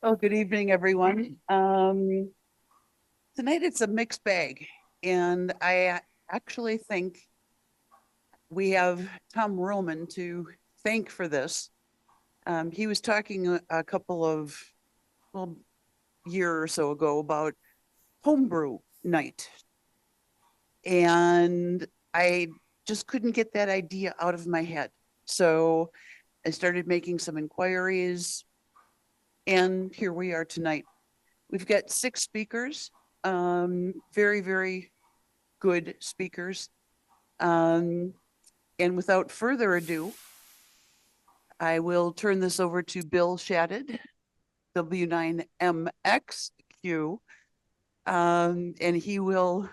Oh, good evening, everyone. Tonight it's a mixed bag, and I actually think we have Tom Ruhlman to thank for this. He was talking a couple of, well, year or so ago about homebrew night, and I just couldn't get that idea out of my head. So I started making some inquiries, and here we are tonight. We've got 6 speakers, very, very good speakers. And without further ado, I will turn this over to Bill Shatted, W9MXQ, and he will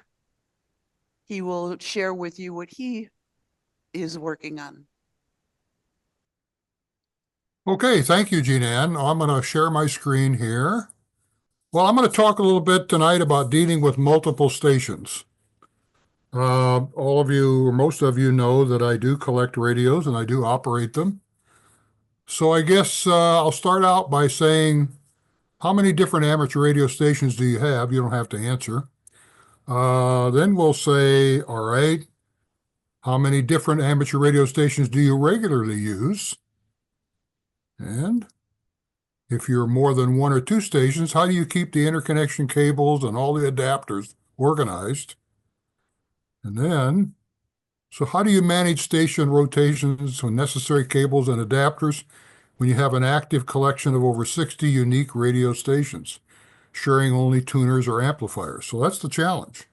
share with you what he is working on. Okay, thank you, Jean Ann. I'm going to share my screen here. Well, I'm going to talk a little bit tonight about dealing with multiple stations. All of you, or most of you, know that I do collect radios and I do operate them. So I guess I'll start out by saying, how many different amateur radio stations do you have? You don't have to answer. Then we'll say, all right, how many different amateur radio stations do you regularly use? And if you're more than 1 or 2 stations, how do you keep the interconnection cables and all the adapters organized? And then, so how do you manage station rotations with necessary cables and adapters when you have an active collection of over 60 unique radio stations, sharing only tuners or amplifiers? So that's the challenge.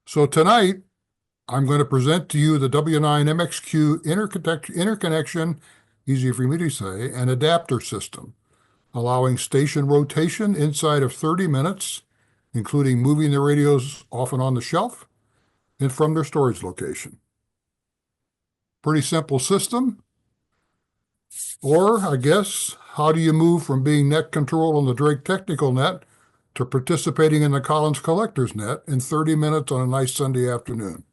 So tonight, I'm going to present to you the W9MXQ interconnection, easy for me to say, and adapter system, allowing station rotation inside of 30 minutes, including moving the radios off and on the shelf and from their storage location. Pretty simple system. Or, I guess, how do you move from being net control on the Drake Technical Net to participating in the Collins Collectors Net in 30 minutes on a nice Sunday afternoon?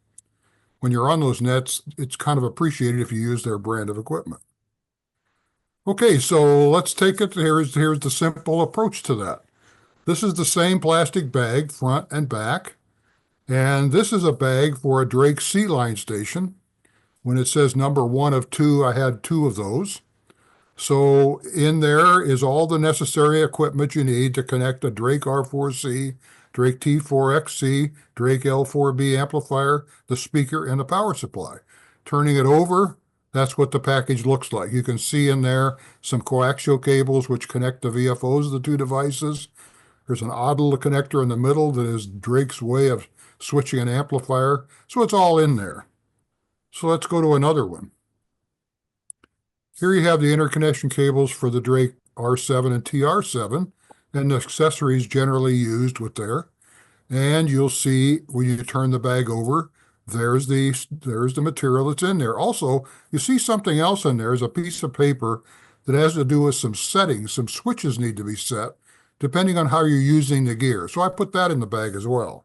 When you're on those nets, it's kind of appreciated if you use their brand of equipment. Okay, so let's take it. Here's the simple approach to that. This is the same plastic bag, front and back. And this is a bag for a Drake C-line station. When it says number 1 of 2, I had 2 of those. So in there is all the necessary equipment you need to connect a Drake R4C, Drake T4XC, Drake L4B amplifier, the speaker, and the power supply. Turning it over, that's what the package looks like. You can see in there some coaxial cables which connect the VFOs of the 2 devices. There's an AUDL connector in the middle that is Drake's way of switching an amplifier. So it's all in there. So let's go to another one. Here you have the interconnection cables for the Drake R7 and TR7 and the accessories generally used with there. And you'll see when you turn the bag over, there's the material that's in there. Also, you see something else in there is a piece of paper that has to do with some settings. Some switches need to be set depending on how you're using the gear. So I put that in the bag as well.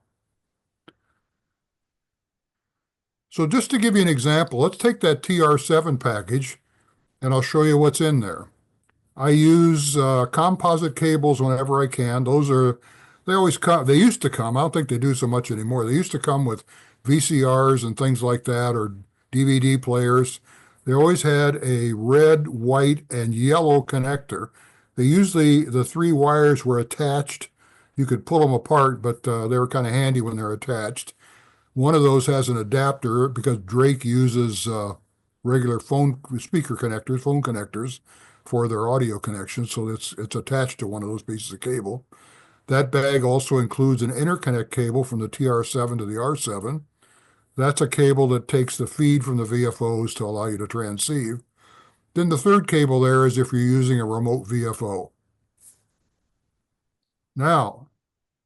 So just to give you an example, let's take that TR7 package and I'll show you what's in there. I use composite cables whenever I can. They always come, they used to come, I don't think they do so much anymore. They used to come with VCRs and things like that, or DVD players. They always had a red, white, and yellow connector. The 3 wires were attached. You could pull them apart, but they were kind of handy when they're attached. One of those has an adapter because Drake uses regular phone connectors for their audio connection, so it's attached to one of those pieces of cable. That bag also includes an interconnect cable from the TR7 to the R7. That's a cable that takes the feed from the VFOs to allow you to transceive. Then the third cable there is if you're using a remote VFO. Now,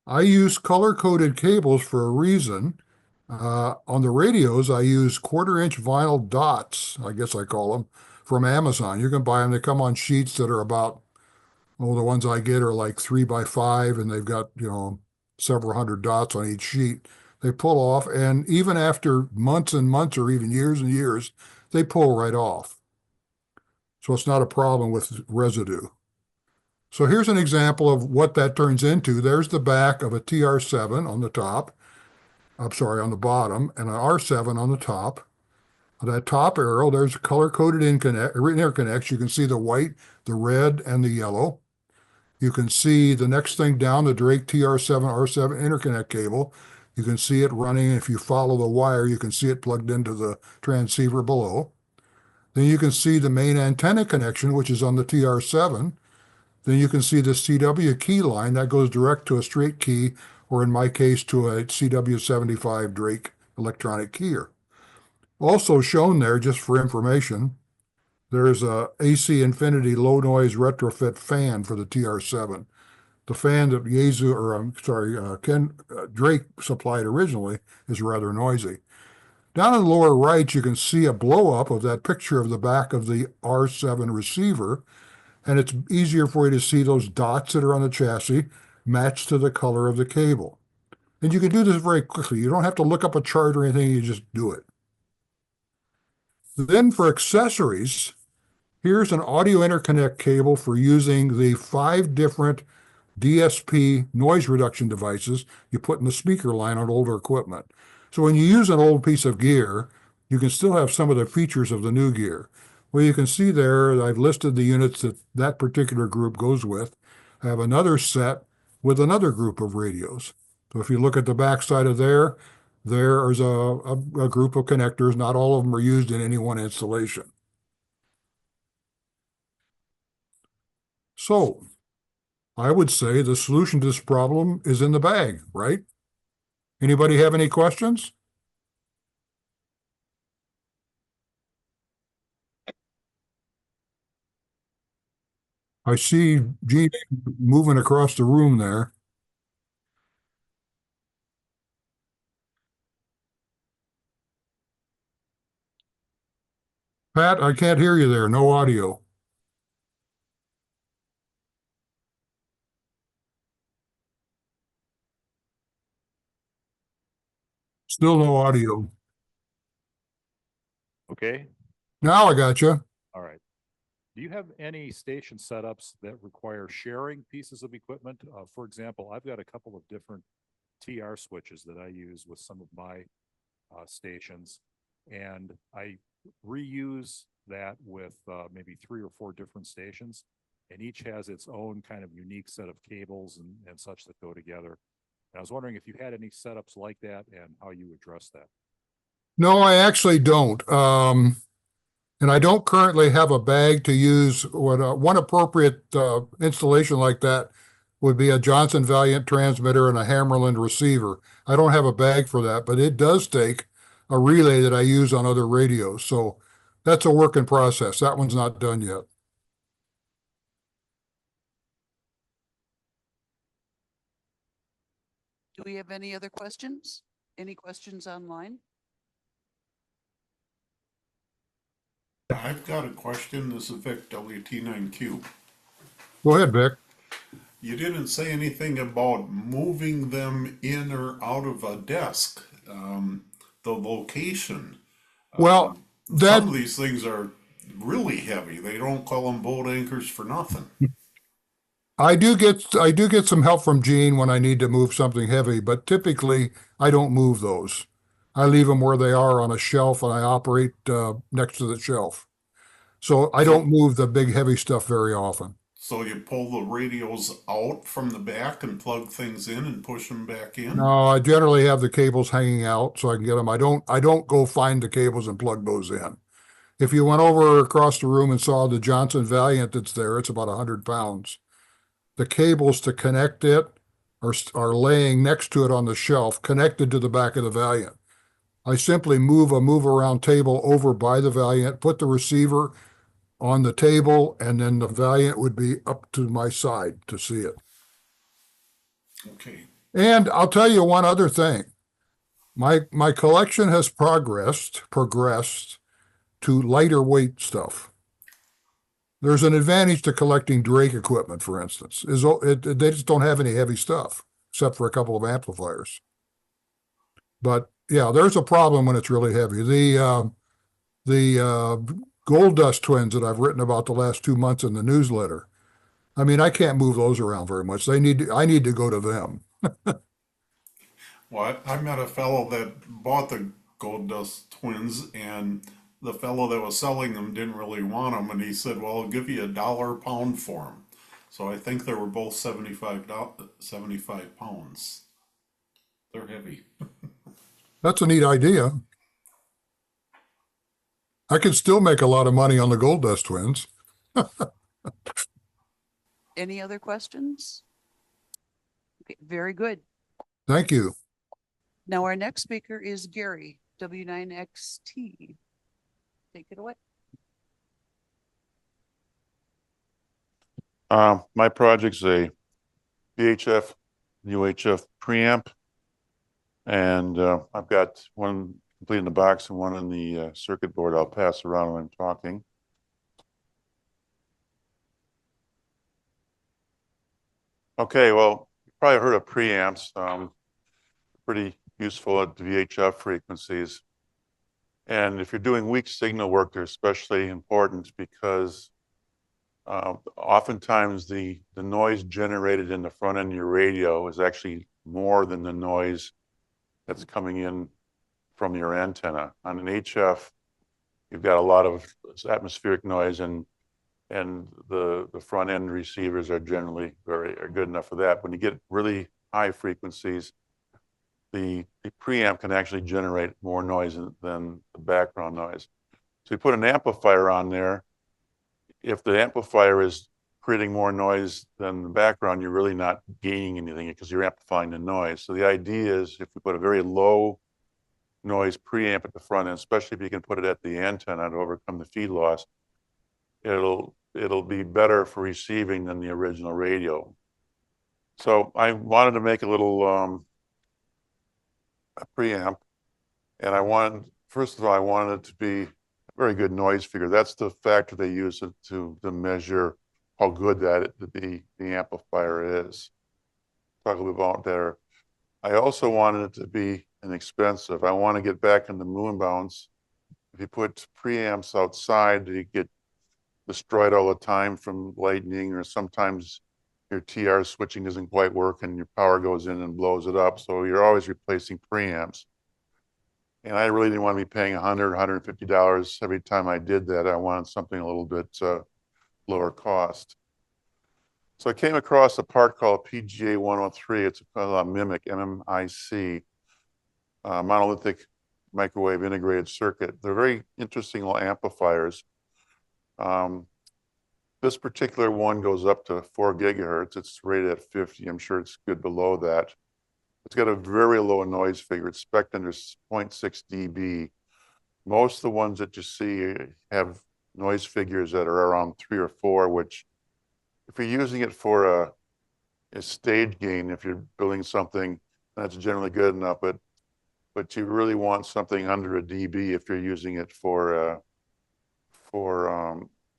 I use color-coded cables for a reason. On the radios, I use 1/4-inch vinyl dots, I guess I call them, from Amazon. You can buy them. They come on sheets that are about, the ones I get are like 3 by 5, and they've got, several hundred dots on each sheet. They pull off, and even after months and months or even years and years, they pull right off. So it's not a problem with residue. So here's an example of what that turns into. There's the back of a TR7 on the top. I'm sorry, on the bottom, and an R7 on the top. That top arrow, there's color-coded interconnects. You can see the white, the red, and the yellow. You can see the next thing down, the Drake TR7 R7 interconnect cable. You can see it running. If you follow the wire, you can see it plugged into the transceiver below. Then you can see the main antenna connection, which is on the TR7. Then you can see the CW key line that goes direct to a straight key, or in my case, to a CW75 Drake electronic keyer. Also shown there, just for information, there's a AC Infinity low noise retrofit fan for the TR7. The fan that Ken Drake supplied originally is rather noisy. Down in the lower right, you can see a blow up of that picture of the back of the R7 receiver, and it's easier for you to see those dots that are on the chassis matched to the color of the cable. And you can do this very quickly. You don't have to look up a chart or anything, you just do it. Then for accessories, here's an audio interconnect cable for using the 5 different DSP noise reduction devices you put in the speaker line on older equipment. So when you use an old piece of gear, you can still have some of the features of the new gear. Well, you can see there, I've listed the units that that particular group goes with. I have another set with another group of radios. So if you look at the back side of there is a group of connectors. Not all of them are used in any one installation. So I would say the solution to this problem is in the bag, right? Anybody have any questions? I see Gene moving across the room there. Pat, I can't hear you there. No audio. Still no audio. Okay, Now I got you. all right. Do you have any station setups that require sharing pieces of equipment? For example, I've got a couple of different TR switches that I use with some of my stations, and I reuse that with maybe 3 or 4 different stations, and each has its own kind of unique set of cables and such that go together. And I was wondering if you had any setups like that and how you address that. No, I actually don't. And I don't currently have a bag to use. One appropriate installation like that would be a Johnson Valiant transmitter and a Hammerland receiver. I don't have a bag for that, but it does take a relay that I use on other radios. So that's a work in process. That one's not done yet. Do we have any other questions? Any questions online? I've got a question. This is Vic, WT9Q. Go ahead, Vic. You didn't say anything about moving them in or out of a desk. The location. Well, that Some of these things are really heavy. They don't call them boat anchors for nothing. I do get some help from Gene when I need to move something heavy, but typically I don't move those. I leave them where they are on a shelf, and I operate next to the shelf. So I don't move the big heavy stuff very often. So you pull the radios out from the back and plug things in and push them back in? No, I generally have the cables hanging out so I can get them. I don't go find the cables and plug those in. If you went over across the room and saw the Johnson Valiant that's there, it's about 100 pounds. The cables to connect it are laying next to it on the shelf, connected to the back of the Valiant. I simply move a move around table over by the Valiant, put the receiver on the table, and then the Valiant would be up to my side to see it. Okay. And I'll tell you one other thing. My collection has progressed to lighter weight stuff. There's an advantage to collecting Drake equipment, for instance. They just don't have any heavy stuff, except for a couple of amplifiers. But yeah, there's a problem when it's really heavy. The Gold Dust twins that I've written about the last 2 months in the newsletter, I mean, I can't move those around very much. I need to go to them. Well, I met a fellow that bought the Gold Dust twins, and the fellow that was selling them didn't really want them, and he said, "Well, I'll give you $1 a pound for them." So I think they were both 75 pounds. They're heavy. That's a neat idea. I could still make a lot of money on the Gold Dust twins. Any other questions? Okay, very good. Thank you. Now our next speaker is Gary, W9XT. Take it away. My project's a VHF, UHF preamp. And I've got one complete in the box and one in the circuit board I'll pass around when I'm talking. Okay, well, you probably heard of preamps, pretty useful at VHF frequencies. And if you're doing weak signal work, they're especially important because oftentimes the noise generated in the front end of your radio is actually more than the noise that's coming in from your antenna. On an HF, you've got a lot of atmospheric noise, and the front end receivers are generally are good enough for that. When you get really high frequencies, the preamp can actually generate more noise than the background noise. So you put an amplifier on there. If the amplifier is creating more noise than the background, you're really not gaining anything because you're amplifying the noise. So the idea is if we put a very low noise preamp at the front end, especially if you can put it at the antenna to overcome the feed loss, it'll be better for receiving than the original radio. So I wanted to make a little a preamp, and first of all, I wanted it to be a very good noise figure. That's the factor they use to measure how good the amplifier is. Talk a little bit about there. I also wanted it to be inexpensive. I want to get back in the moon bounce. If you put preamps outside, you get destroyed all the time from lightning, or sometimes your TR switching doesn't quite work and your power goes in and blows it up. So you're always replacing preamps. And I really didn't want to be paying $100, $150 every time I did that. I wanted something a little bit lower cost. So I came across a part called PGA 103. It's a MIMIC, MMIC, monolithic microwave integrated circuit. They're very interesting little amplifiers. This particular one goes up to 4 gigahertz. It's rated at 50. I'm sure it's good below that. It's got a very low noise figure. It's spec'd under 0.6 dB. Most of the ones that you see have noise figures that are around 3 or 4, which if you're using it for a stage gain, if you're building something, that's generally good enough, but you really want something under a dB if you're using it for a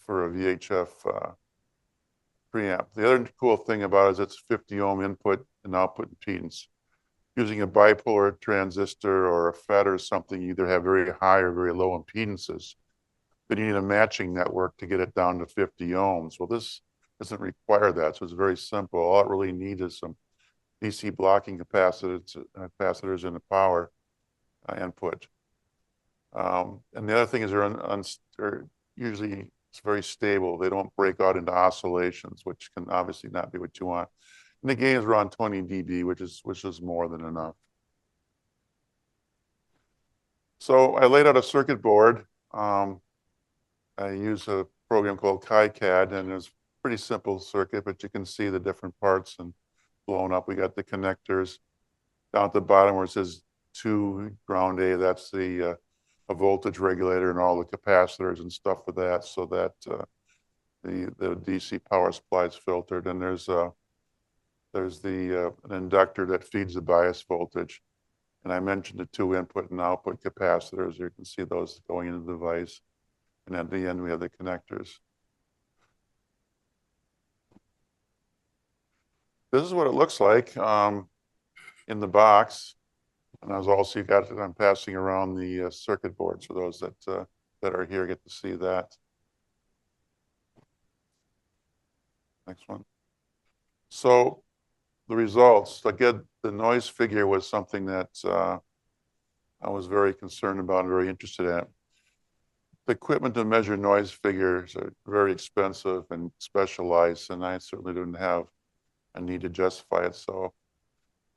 VHF preamp. The other cool thing about it is it's 50 ohm input and output impedance. Using a bipolar transistor or a FET or something, you either have very high or very low impedances, but you need a matching network to get it down to 50 ohms. Well, this doesn't require that, so it's very simple. All it really needs is some DC blocking capacitors and a power input. And the other thing is they're usually it's very stable. They don't break out into oscillations, which can obviously not be what you want. And the gain is around 20 dB, which is more than enough. So I laid out a circuit board. I use a program called KiCad, and it's a pretty simple circuit, but you can see the different parts and blown up. We got the connectors down at the bottom where it says 2 ground A. That's a voltage regulator and all the capacitors and stuff for that, so that the DC power supply is filtered. And there's an inductor that feeds the bias voltage. And I mentioned the 2 input and output capacitors. You can see those going into the device. And at the end, we have the connectors. This is what it looks like in the box. And as also you got it, I'm passing around the circuit board for those that are here get to see that. Next one. So the results, again, the noise figure was something that I was very concerned about and very interested in. The equipment to measure noise figures are very expensive and specialized, and I certainly didn't have a need to justify it. So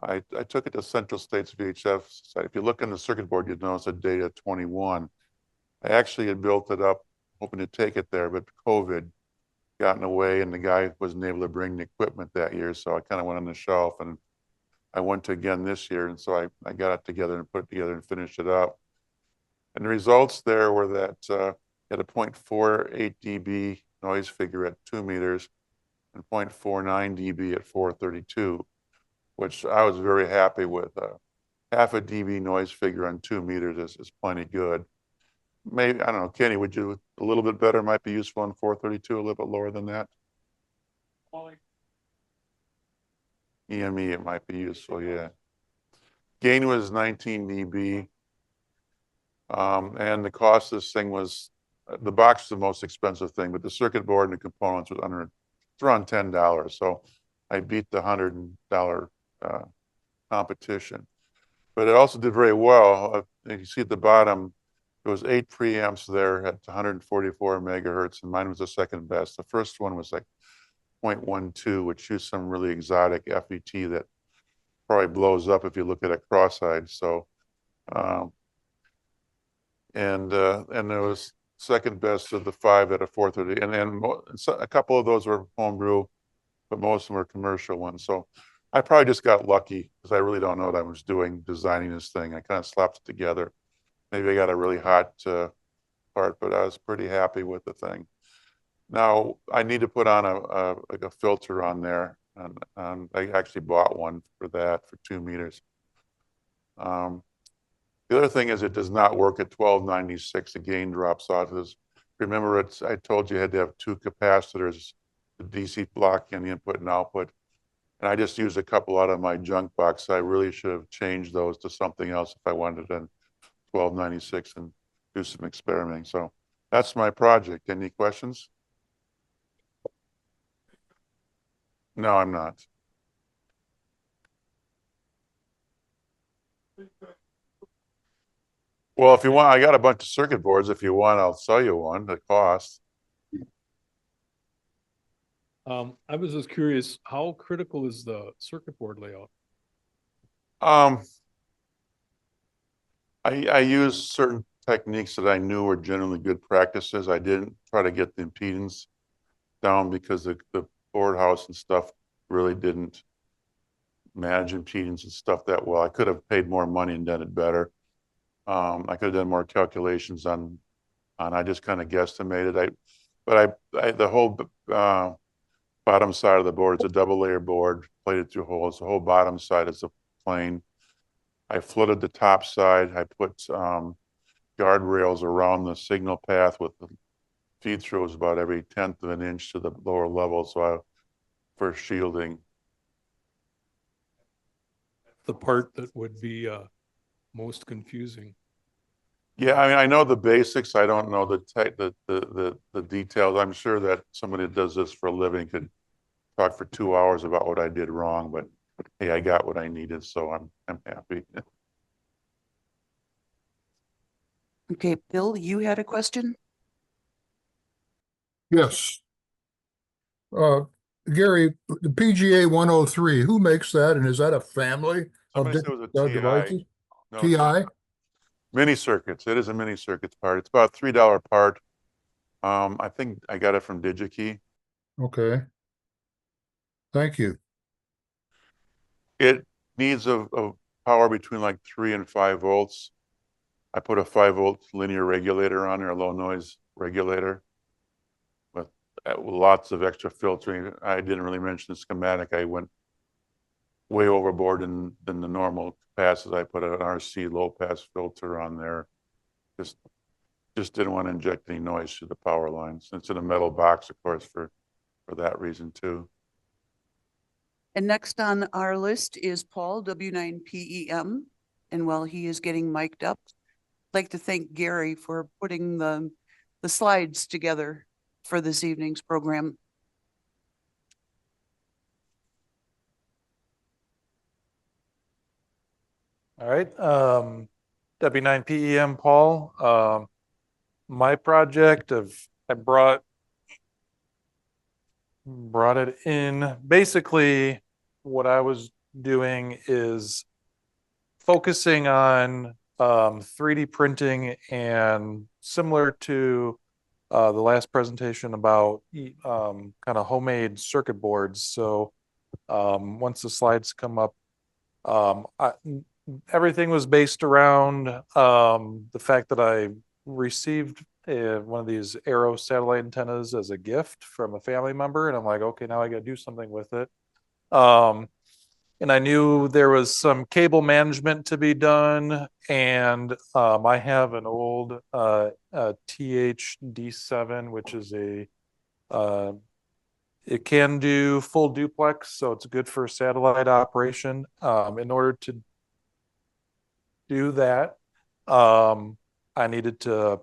I took it to Central States VHF site. If you look on the circuit board, you'd notice a data 21. I actually had built it up hoping to take it there, but COVID got in the way and the guy wasn't able to bring the equipment that year. So I kind of went on the shelf, and I went to again this year. And so I got it together and put it together and finished it up. And the results there were that at a 0.48 dB noise figure at 2 meters and 0.49 dB at 432, which I was very happy with. Half a dB noise figure on 2 meters is plenty good. Maybe, I don't know, Kenny, would you, a little bit better might be useful on 432, a little bit lower than that? EME, it might be useful, yeah. Gain was 19 dB. And the cost of this thing was, the box is the most expensive thing, but the circuit board and the components was it's around $10. So I beat the $100 competition. But it also did very well. You see at the bottom, there was 8 preamps there at 144 megahertz, and mine was the second best. The first one was like 0.12, which used some really exotic FET that probably blows up if you look at it cross-eyed. So, and there was second best of the 5 at a 430, and then a couple of those were homebrew, but most of them were commercial ones. So I probably just got lucky because I really don't know what I was doing designing this thing. I kind of slapped it together. Maybe I got a really hot part, but I was pretty happy with the thing. Now I need to put on like a filter on there, and I actually bought one for that for 2 meters. The other thing is it does not work at 1296. The gain drops out. Remember, I told you had to have 2 capacitors, the DC block and the input and output. And I just used a couple out of my junk box. I really should have changed those to something else if I wanted to 1296 and do some experimenting. So that's my project. Any questions? No, I'm not. Well, if you want, I got a bunch of circuit boards. If you want, I'll sell you one at cost. I was just curious, how critical is the circuit board layout? I used certain techniques that I knew were generally good practices. I didn't try to get the impedance down because the board house and stuff really didn't manage impedance and stuff that well. I could have paid more money and done it better. I could have done more calculations on I just kind of guesstimated. The whole bottom side of the board is a double layer board, plated through holes. The whole bottom side is a plane. I flooded the top side. I put guardrails around the signal path with the feed throws about every 1/10 of an inch to the lower level, for shielding. The part that would be most confusing. Yeah, I mean, I know the basics. I don't know the details. I'm sure that somebody that does this for a living could talk for 2 hours about what I did wrong, but hey, I got what I needed, so I'm happy. Okay, Bill, you had a question? Yes. Gary, the PGA 103, who makes that? And is that a family of Somebody said it was a TI. devices? No, TI? Mini circuits. It is a mini circuits part. It's about a $3 part. I think I got it from DigiKey. Okay. Thank you. It needs a power between like 3 and 5 volts. I put a 5-volt linear regulator on there, a low noise regulator with lots of extra filtering. I didn't really mention the schematic. I went way overboard than the normal passes. I put an RC low pass filter on there. Just didn't want to inject any noise through the power lines. It's in a metal box, of course, for that reason too. And next on our list is Paul, W9PEM. And while he is getting mic'd up, I'd like to thank Gary for putting the slides together for this evening's program. All right, W9PEM Paul. My project I brought it in. Basically, what I was doing is focusing on 3D printing, and similar to the last presentation about kind of homemade circuit boards. So once the slides come up, everything was based around the fact that I received one of these Arrow satellite antennas as a gift from a family member, and I'm like, okay, now I got to do something with it. And I knew there was some cable management to be done, and I have an old THD7, which is it can do full duplex, so it's good for satellite operation. In order to do that, I needed to,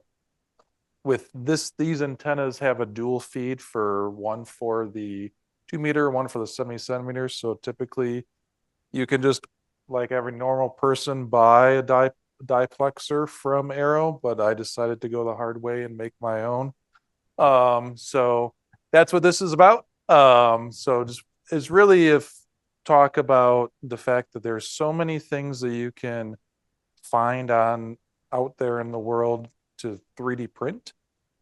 these antennas have a dual feed, one for the 2 meter, one for the 70 centimeters. So typically you can just, like every normal person, buy a diplexer from Arrow, but I decided to go the hard way and make my own. So that's what this is about. So just is really if talk about the fact that there's so many things that you can find out there in the world to 3D print.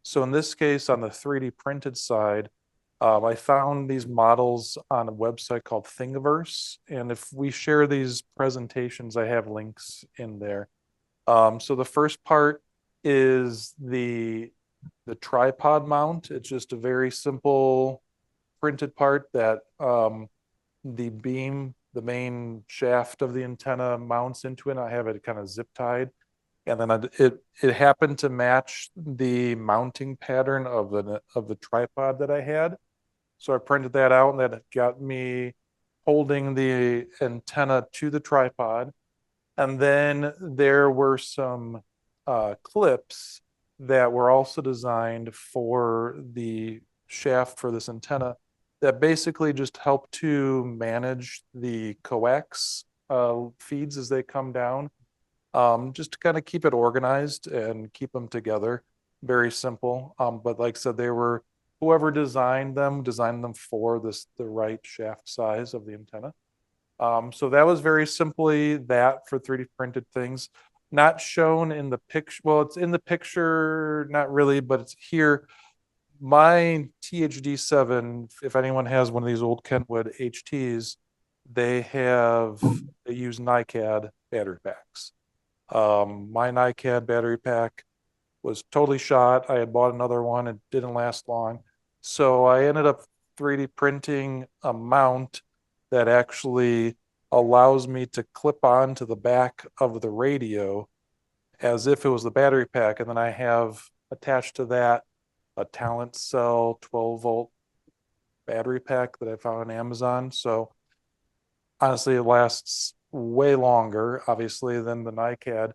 So in this case, on the 3D printed side, I found these models on a website called Thingiverse. And if we share these presentations, I have links in there. So the first part is the tripod mount. It's just a very simple printed part that the beam, the main shaft of the antenna mounts into it. I have it kind of zip tied. And then it happened to match the mounting pattern of the tripod that I had. So I printed that out, and that got me holding the antenna to the tripod. And then there were some clips that were also designed for the shaft for this antenna that basically just help to manage the coax feeds as they come down, just to kind of keep it organized and keep them together. Very simple. But like I said, whoever designed them for the right shaft size of the antenna. So that was very simply that for 3D printed things. Not shown in the picture. Well, it's in the picture, not really, but it's here. My THD7, if anyone has one of these old Kenwood HTs, they use NiCad battery packs. My NiCad battery pack was totally shot. I had bought another one. It didn't last long. So I ended up 3D printing a mount that actually allows me to clip on to the back of the radio as if it was the battery pack. And then I have attached to that a Talent Cell 12-volt battery pack that I found on Amazon. So honestly, it lasts way longer, obviously, than the NiCad.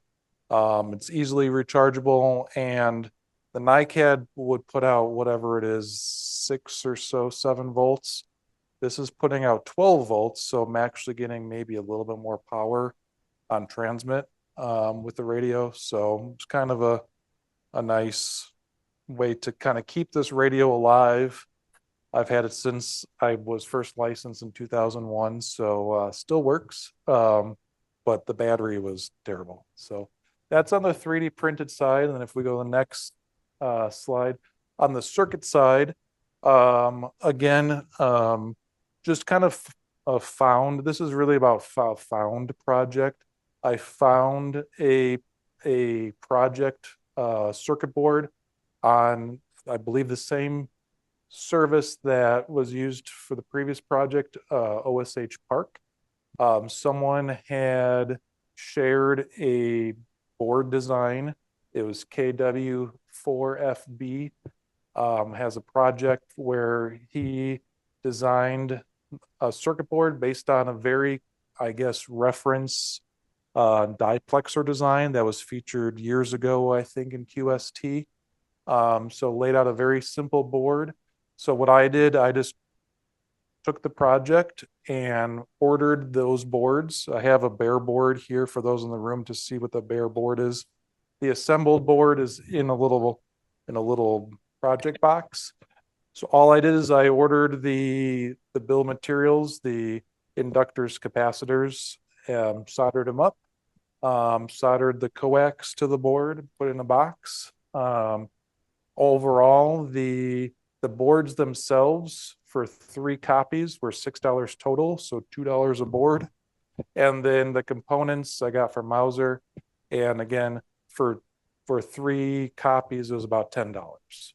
It's easily rechargeable, and the NiCad would put out whatever it is, 6 or so, 7 volts. This is putting out 12 volts, so I'm actually getting maybe a little bit more power on transmit with the radio. So it's kind of a nice way to kind of keep this radio alive. I've had it since I was first licensed in 2001, so still works, but the battery was terrible. So that's on the 3D printed side. And then if we go to the next slide, on the circuit side, again, just kind of found, this is really about found project. I found a project circuit board on, I believe, the same service that was used for the previous project, OSH Park. Someone had shared a board design. It was KW4FB, has a project where he designed a circuit board based on a very, I guess, reference diplexer design that was featured years ago, I think, in QST. So laid out a very simple board. So what I did, I just took the project and ordered those boards. I have a bare board here for those in the room to see what the bare board is. The assembled board is in a little project box. So all I did is I ordered the bill of materials, the inductors, capacitors, soldered them up, soldered the coax to the board, put it in a box. Overall, the boards themselves for 3 copies were $6 total, so $2 a board. And then the components I got from Mauser, and again for 3 copies it was about $10.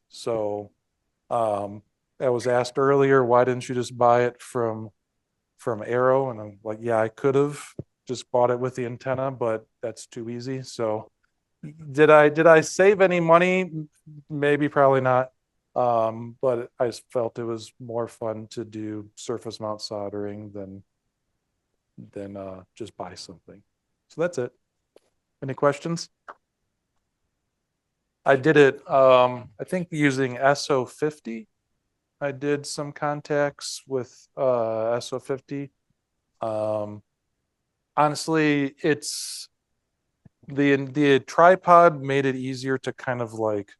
So I was asked earlier, why didn't you just buy it from Arrow? And I'm like, yeah, I could have just bought it with the antenna, but that's too easy. So did I save any money? Maybe, probably not. But I just felt it was more fun to do surface mount soldering than just buy something. So that's it. Any questions? I did it, I think using SO50. I did some contacts with SO50. Honestly, it's the tripod made it easier to kind of like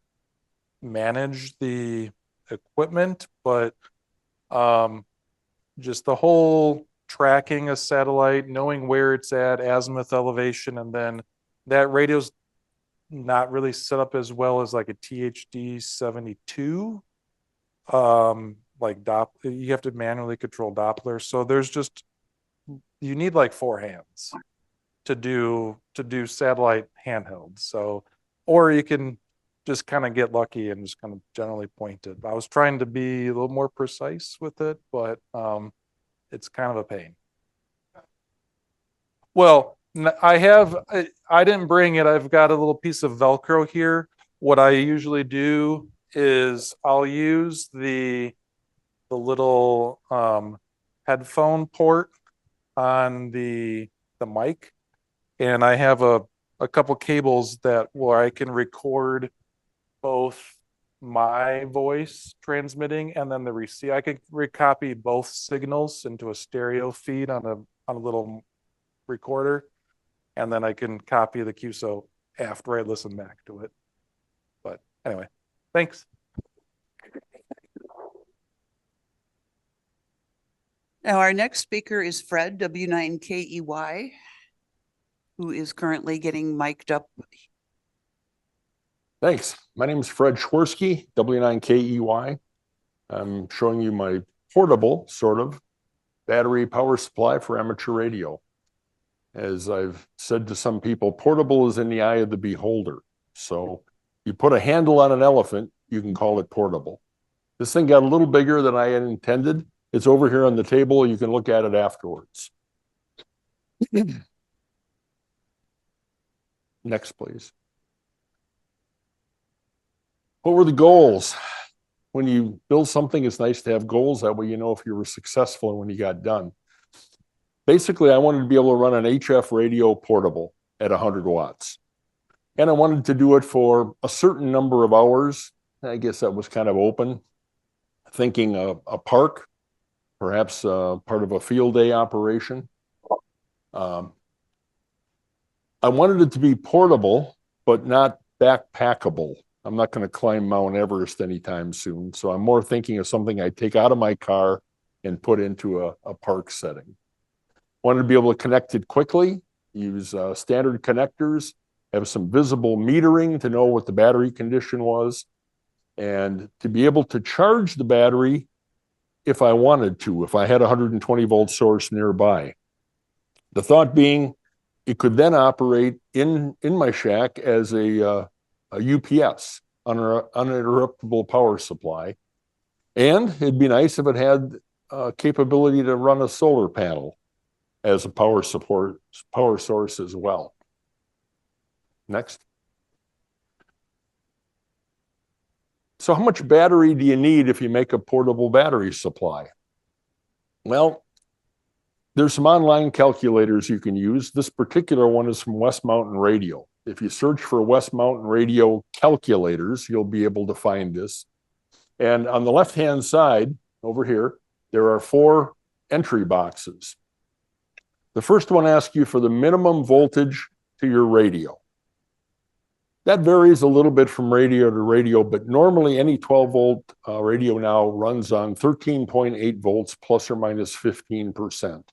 manage the equipment, but just the whole tracking a satellite, knowing where it's at, azimuth, elevation, and then that radio's not really set up as well as like a THD 72. Like you have to manually control Doppler. So there's just, you need like 4 hands to do satellite handheld. So, or you can just kind of get lucky and just kind of generally point it. I was trying to be a little more precise with it, but it's kind of a pain. Well, I didn't bring it. I've got a little piece of Velcro here. What I usually do is I'll use the little headphone port on the mic, and I have a couple cables where I can record both my voice transmitting and then the receive. I can recopy both signals into a stereo feed on a little recorder, and then I can copy the QSO after I listen back to it. But anyway, thanks. Now, our next speaker is Fred, W9KEY, who is currently getting mic'd up. Thanks. My name is Fred Schwersky, W9KEY. I'm showing you my portable, sort of, battery power supply for amateur radio. As I've said to some people, portable is in the eye of the beholder. So you put a handle on an elephant, you can call it portable. This thing got a little bigger than I had intended. It's over here on the table. You can look at it afterwards. Next, please. What were the goals? When you build something, it's nice to have goals. That way you know if you were successful and when you got done. Basically, I wanted to be able to run an HF radio portable at 100 watts. And I wanted to do it for a certain number of hours. I guess that was kind of open. Thinking a park, perhaps part of a field day operation. I wanted it to be portable, but not backpackable. I'm not going to climb Mount Everest anytime soon. So I'm more thinking of something I take out of my car and put into a park setting. Wanted to be able to connect it quickly, use standard connectors, have some visible metering to know what the battery condition was, and to be able to charge the battery if I wanted to, if I had a 120 volt source nearby. The thought being, it could then operate in my shack as a UPS, uninterruptible power supply. And it'd be nice if it had capability to run a solar panel as a power source as well. Next. So how much battery do you need if you make a portable battery supply? Well, there's some online calculators you can use. This particular one is from West Mountain Radio. If you search for West Mountain Radio calculators, you'll be able to find this. And on the left-hand side, over here, there are 4 entry boxes. The first one asks you for the minimum voltage to your radio. That varies a little bit from radio to radio, but normally any 12-volt radio now runs on 13.8 volts plus or minus 15%.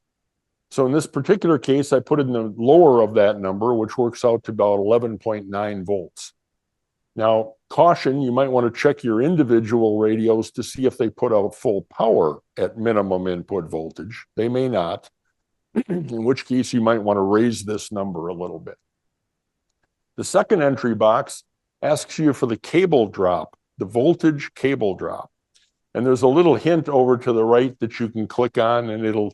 So in this particular case, I put in the lower of that number, which works out to about 11.9 volts. Now, caution, you might want to check your individual radios to see if they put out full power at minimum input voltage. They may not, in which case you might want to raise this number a little bit. The second entry box asks you for the cable drop, the voltage cable drop. And there's a little hint over to the right that you can click on, and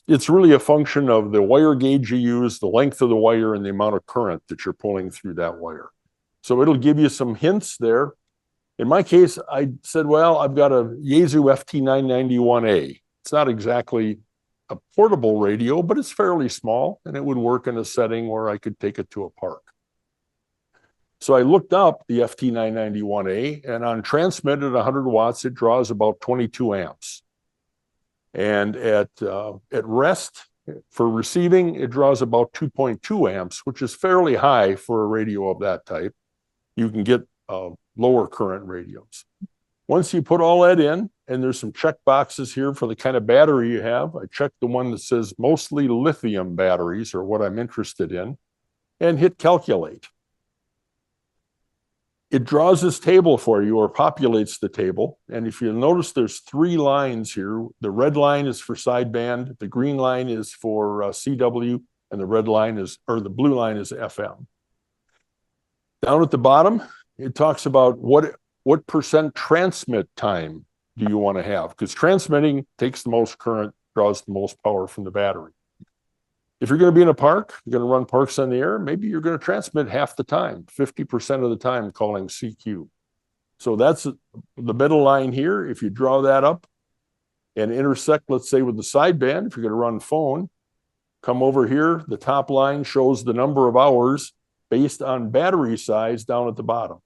it's really a function of the wire gauge you use, the length of the wire, and the amount of current that you're pulling through that wire. So it'll give you some hints there. In my case, I said, well, I've got a Yaesu FT991A. It's not exactly a portable radio, but it's fairly small, and it would work in a setting where I could take it to a park. So I looked up the FT991A, and on transmit at 100 watts, it draws about 22 amps. And at rest, for receiving, it draws about 2.2 amps, which is fairly high for a radio of that type. You can get lower current radios. Once you put all that in, and there's some check boxes here for the kind of battery you have, I checked the one that says mostly lithium batteries, or what I'm interested in, and hit calculate. It draws this table for you, or populates the table. And if you notice, there's 3 lines here. The red line is for sideband, the green line is for CW, and the red line is, or the blue line is FM. Down at the bottom, it talks about what percent transmit time do you want to have? Because transmitting takes the most current, draws the most power from the battery. If you're going to be in a park, you're going to run parks on the air, maybe you're going to transmit half the time, 50% of the time, calling CQ. So that's the middle line here. If you draw that up and intersect, let's say, with the sideband, if you're going to run phone, come over here, the top line shows the number of hours based on battery size down at the bottom.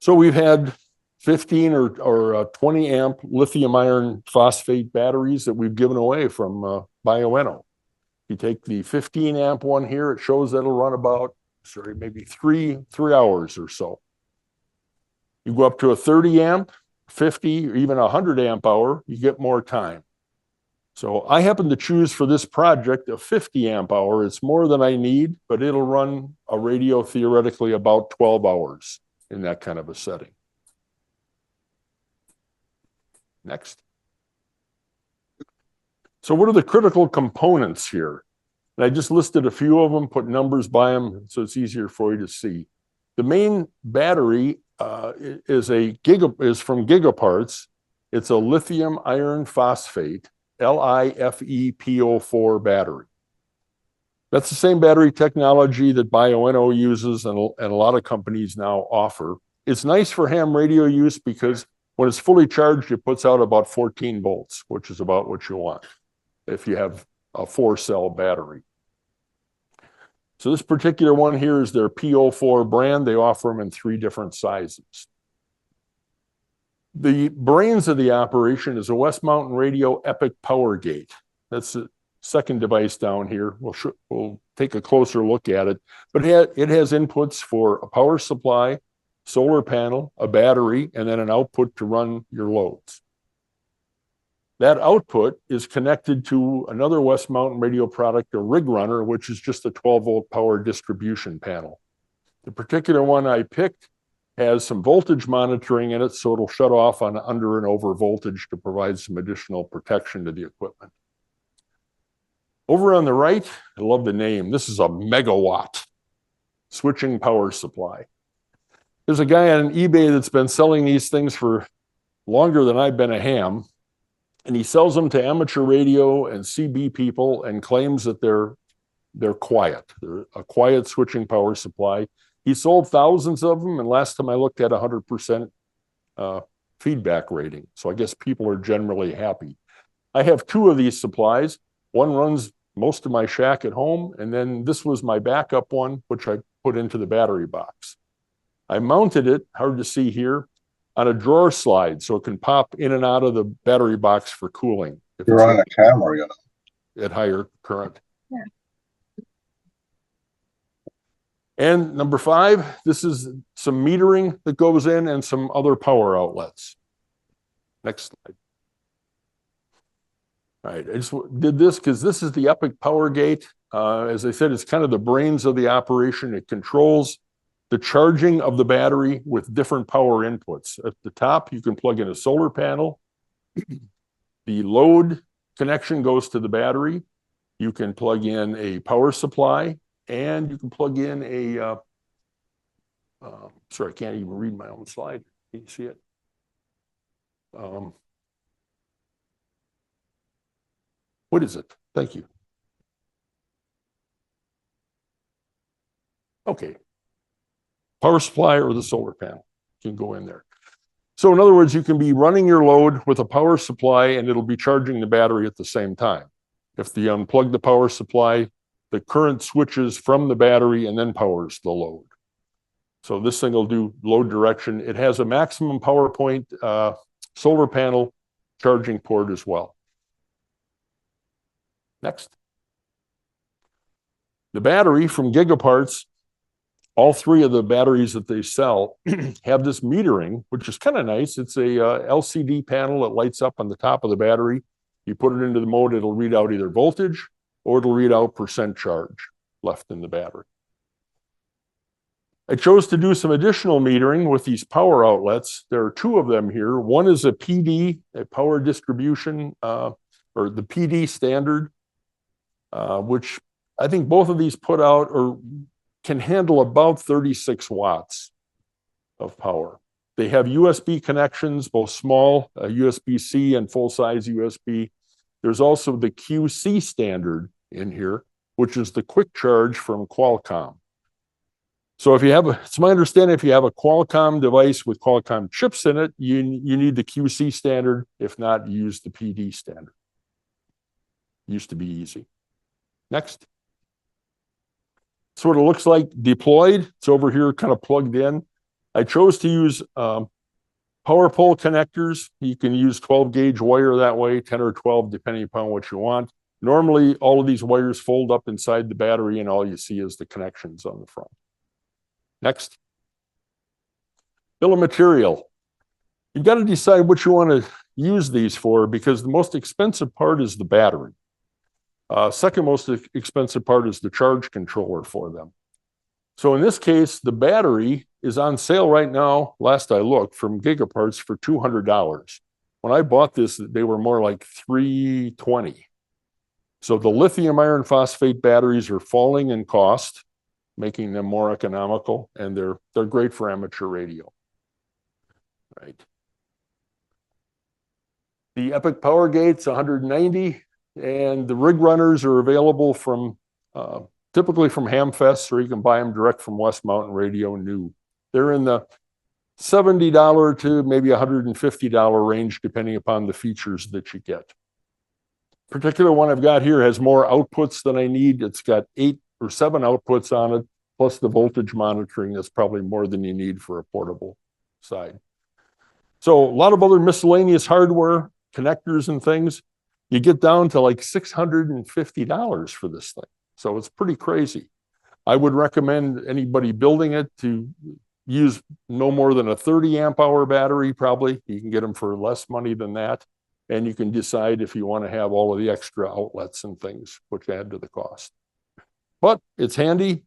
So we've had 15 or 20 amp lithium iron phosphate batteries that we've given away from Bioenno. You take the 15 amp one here, it shows that'll run about, maybe three hours or so. You go up to a 30 amp, 50, or even 100 amp hour, you get more time. So I happen to choose for this project a 50 amp hour. It's more than I need, but it'll run a radio theoretically about 12 hours in that kind of a setting. Next. So what are the critical components here? And I just listed a few of them, put numbers by them, so it's easier for you to see. The main battery is from Gigaparts. It's a lithium iron phosphate, LiFePO4 battery. That's the same battery technology that Bioenno uses and a lot of companies now offer. It's nice for ham radio use because when it's fully charged, it puts out about 14 volts, which is about what you want if you have a 4-cell battery. So this particular one here is their PO4 brand. They offer them in 3 different sizes. The brains of the operation is a West Mountain Radio Epic Power Gate. That's the second device down here. We'll take a closer look at it. But it has inputs for a power supply, solar panel, a battery, and then an output to run your loads. That output is connected to another West Mountain Radio product, a Rig Runner, which is just a 12-volt power distribution panel. The particular one I picked has some voltage monitoring in it, so it'll shut off on under and over voltage to provide some additional protection to the equipment. Over on the right, I love the name. This is a megawatt switching power supply. There's a guy on eBay that's been selling these things for longer than I've been a ham, and he sells them to amateur radio and CB people and claims that they're quiet. They're a quiet switching power supply. He sold thousands of them, and last time I looked at 100% feedback rating. So I guess people are generally happy. I have 2 of these supplies. One runs most of my shack at home, and then this was my backup one, which I put into the battery box. I mounted it, hard to see here, on a drawer slide, so it can pop in and out of the battery box for cooling. If You're it's on a camera, you know. at higher current. And number 5, this is some metering that goes in and some other power outlets. Next slide. All right, I just did this because this is the Epic Power Gate. As I said, it's kind of the brains of the operation. It controls the charging of the battery with different power inputs. At the top, you can plug in a solar panel. The load connection goes to the battery. You can plug in a power supply, and you can plug in a, sorry, I can't even read my own slide. Can you see it? What is it? Thank you. Okay. Power supply or the solar panel can go in there. So in other words, you can be running your load with a power supply and it'll be charging the battery at the same time. If you unplug the power supply, the current switches from the battery and then powers the load. So this thing will do load direction. It has a maximum power point solar panel charging port as well. Next. The battery from Gigaparts, all 3 of the batteries that they sell have this metering, which is kind of nice. It's a LCD panel that lights up on the top of the battery. You put it into the mode, it'll read out either voltage or it'll read out percent charge left in the battery. I chose to do some additional metering with these power outlets. There are 2 of them here. One is a PD, a power distribution, or the PD standard, which I think both of these put out or can handle about 36 watts of power. They have USB connections, both small USB-C and full-size USB. There's also the QC standard in here, which is the quick charge from Qualcomm. So if you have it's my understanding, if you have a Qualcomm device with Qualcomm chips in it, you need the QC standard. If not, you use the PD standard. Used to be easy. Next. That's what it looks like deployed. It's over here kind of plugged in. I chose to use power pole connectors. You can use 12 gauge wire that way, 10 or 12, depending upon what you want. Normally, all of these wires fold up inside the battery and all you see is the connections on the front. Next. Bill of material. You've got to decide what you want to use these for because the most expensive part is the battery. Second most expensive part is the charge controller for them. So in this case, the battery is on sale right now, last I looked, from Gigaparts for $200. When I bought this, they were more like $320. So the lithium iron phosphate batteries are falling in cost, making them more economical, and they're great for amateur radio. Right. The Epic Power Gate's 190. And the rig runners are available from typically from Hamfest, or you can buy them direct from West Mountain Radio new. They're in the $70 to maybe $150 range, depending upon the features that you get. Particular one I've got here has more outputs than I need. It's got 8 or 7 outputs on it, plus the voltage monitoring. That's probably more than you need for a portable side. So a lot of other miscellaneous hardware, connectors and things. You get down to like $650 for this thing. So it's pretty crazy. I would recommend anybody building it to use no more than a 30 amp hour battery, probably. You can get them for less money than that. And you can decide if you want to have all of the extra outlets and things, which add to the cost. But it's handy.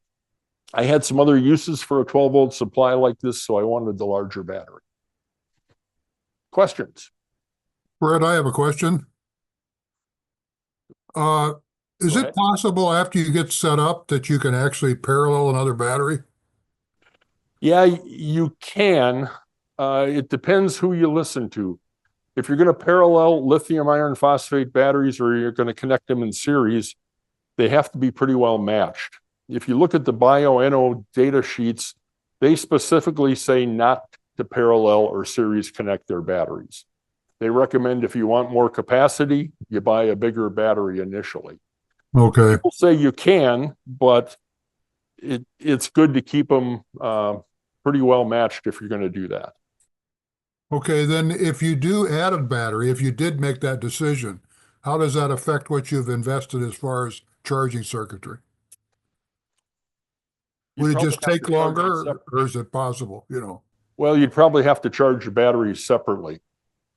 I had some other uses for a 12-volt supply like this, so I wanted the larger battery. Questions? Brett, I have a question. Is it possible after you get set up that you can actually parallel another battery? Yeah, you can. It depends who you listen to. If you're going to parallel lithium iron phosphate batteries or you're going to connect them in series, they have to be pretty well matched. If you look at the BioNO data sheets, they specifically say not to parallel or series connect their batteries. They recommend if you want more capacity, you buy a bigger battery initially. Okay. People say you can, but it's good to keep them pretty well matched if you're going to do that. Okay, then if you do add a battery, if you did make that decision, how does that affect what you've invested as far as charging circuitry? You'd Would it probably just have take to charge them longer separately. or is it possible, you know? Well, you'd probably have to charge your batteries separately.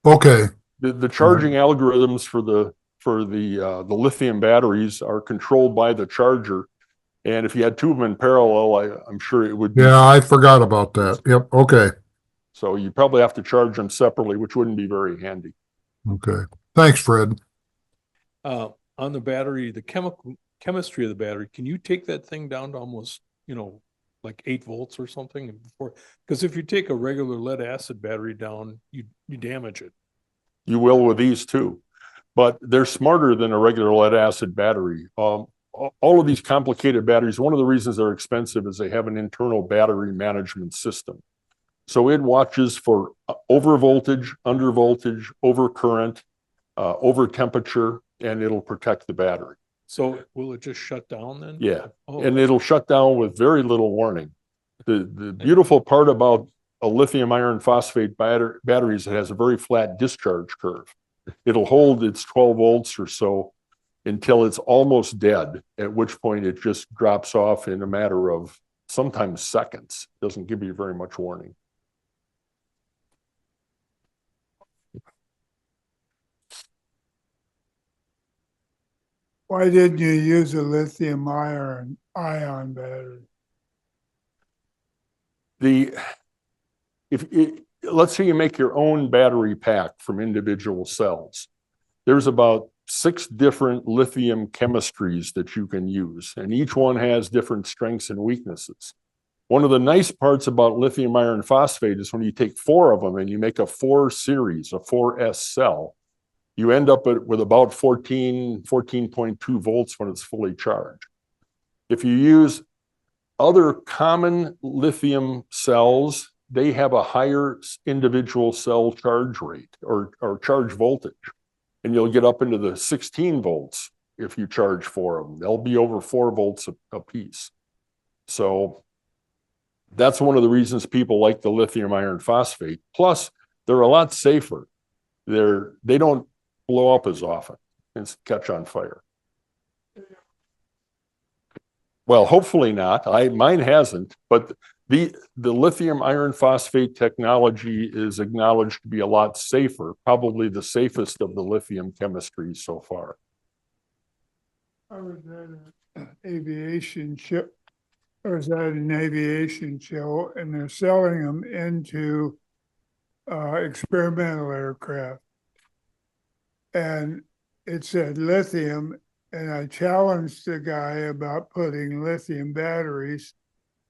Okay, The charging algorithms for the lithium batteries are controlled by the charger. And if you had two of them in parallel, I'm sure it would be. yeah, I forgot about that. Yep, okay, So you probably have to charge them separately, which wouldn't be very handy. okay. Thanks, Fred. On the battery, the chemistry of the battery, can you take that thing down to almost, like 8 volts or something before? Because if you take a regular lead acid battery down, you damage it. You will with these too, but they're smarter than a regular lead acid battery. All of these complicated batteries, one of the reasons they're expensive is they have an internal battery management system. So it watches for over voltage, under voltage, over current, over temperature, and it'll protect the battery. So will it just shut down then? Yeah, Oh, and it'll shut down with very little warning. The beautiful part about a lithium iron phosphate battery is it has a very flat discharge curve. It'll hold its 12 volts or so until it's almost dead, at which point it just drops off in a matter of sometimes seconds. Doesn't give you very much warning. Why didn't you use a lithium ion battery? Let's say you make your own battery pack from individual cells. There's about 6 different lithium chemistries that you can use, and each one has different strengths and weaknesses. One of the nice parts about lithium iron phosphate is when you take 4 of them and you make a 4 series, a 4S cell, you end up with about 14.2 volts when it's fully charged. If you use other common lithium cells, they have a higher individual cell charge rate or charge voltage. And you'll get up into the 16 volts if you charge 4 of them. They'll be over 4 volts a piece. So that's one of the reasons people like the lithium iron phosphate. Plus, they're a lot safer. They don't blow up as often and catch on fire. Well, hopefully not. Mine hasn't, but the lithium iron phosphate technology is acknowledged to be a lot safer, probably the safest of the lithium chemistries so far. I was at an aviation show, and they're selling them into experimental aircraft. And it said lithium, and I challenged the guy about putting lithium batteries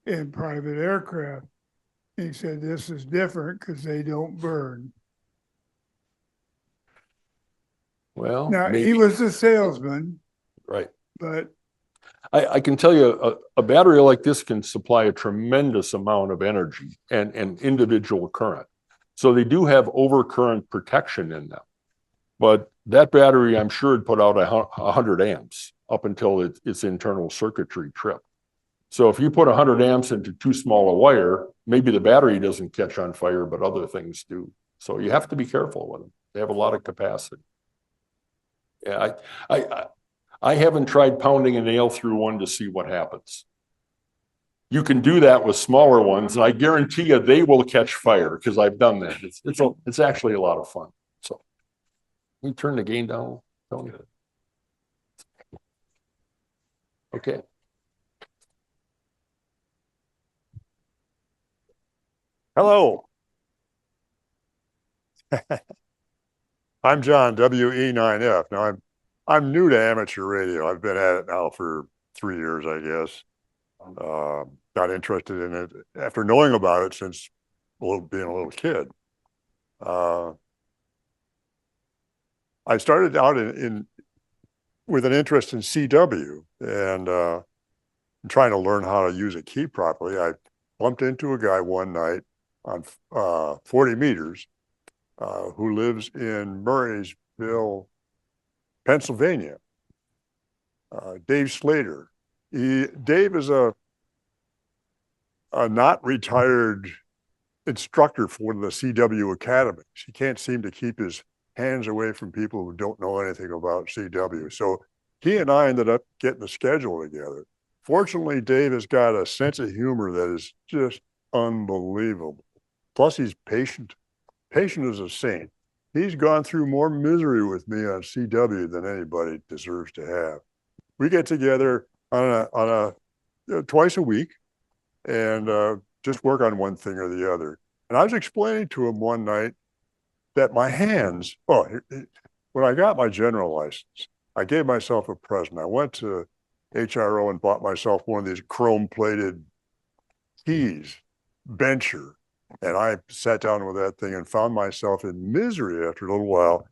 in private aircraft. He said, this is different because they don't burn. Well, Now, maybe. he was a salesman, Right. but I can tell you a battery like this can supply a tremendous amount of energy and individual current. So they do have overcurrent protection in them. But that battery, I'm sure, would put out 100 amps up until its internal circuitry tripped. So if you put 100 amps into too small a wire, maybe the battery doesn't catch on fire, but other things do. So you have to be careful with them. They have a lot of capacity. Yeah, I haven't tried pounding a nail through one to see what happens. You can do that with smaller ones, and I guarantee you they will catch fire because I've done that. It's actually a lot of fun. So we turn the gain down, Tony. Okay. Hello. I'm John, WE9F. Now I'm new to amateur radio. I've been at it now for 3 years, I guess. Got interested in it after knowing about it since being a little kid. I started out with an interest in CW and trying to learn how to use a key properly. I bumped into a guy one night on 40 meters who lives in Murraysville, Pennsylvania. Dave Slater. Dave is a not retired instructor for one of the CW academies. He can't seem to keep his hands away from people who don't know anything about CW. So he and I ended up getting the schedule together. Fortunately, Dave has got a sense of humor that is just unbelievable. Plus, he's patient. Patient as a saint. He's gone through more misery with me on CW than anybody deserves to have. We get together on a twice a week and just work on one thing or the other. And I was explaining to him one night that my hands, when I got my general license, I gave myself a present. I went to HRO and bought myself one of these chrome plated keys, bencher. And I sat down with that thing and found myself in misery after a little while